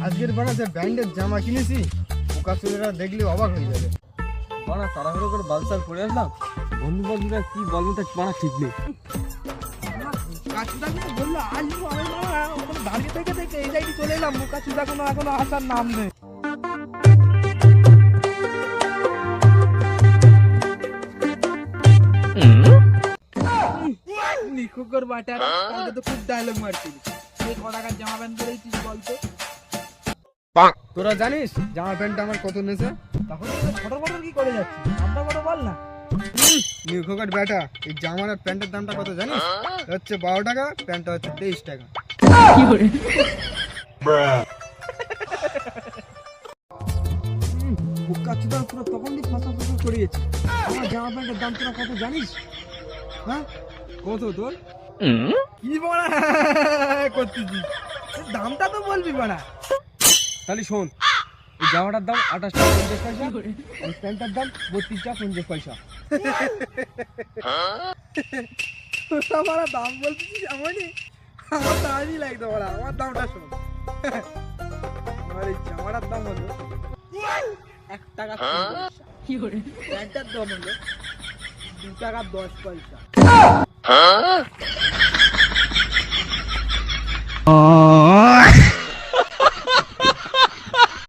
আজকের বানা যে ব্র্যান্ডের জামা কিনেছি পোকা চুলেরা দেখলে অবাক হয়ে যাবে। বানা তাড়াহুড়ো করে বালসার পরে আসলাম, বন্ধু বান্ধবরা কি বলবো তা বানা ঠিক নেই। বললো আসবো আমি ওখানে দাঁড়িয়ে থেকে থেকে এই জায়গায় চলে এলাম, মুখা চুদা কোনো এখনো আসার নাম নেই। নিখুকর বাটারা এটা তো খুব ডায়লগ মারছিস। এই ক টাকার জামা প্যান্ট পরেছিস বলতো? তোরা জানিস জামা প্যান্টটা আমার কত নেছে? তখন ফটো ফটো কি করে যাচ্ছিস? দামটা কত বল না। নিখুকর ব্যাটা, এই জামার আর প্যান্টের দামটা কত জানিস? হচ্ছে 12 টাকা, প্যান্টটা হচ্ছে 23 টাকা। তখন দিয়ে ফসা ফসা করিয়েছে। আমার জামা প্যান্টের দাম তোরা কত জানিস? হ্যাঁ কত তোর? কি বড়া করতেছিস? দামটা তো বলবি বড়া। তাহলে শোন, এই জামাটার দাম 28 টাকা 50 পয়সা, আর প্যান্টটার দাম 32 টাকা 50 পয়সা। তোরা বড়া দাম বলতেছিস এমনই? আমার দামই লাগতো বড়া, আমার দামটা শোন। আমার এই জামাটার দাম হলো 1 টাকা 3 পয়সা। কি করে? প্যান্টটার দাম হলো 2 টাকা 10 পয়সা।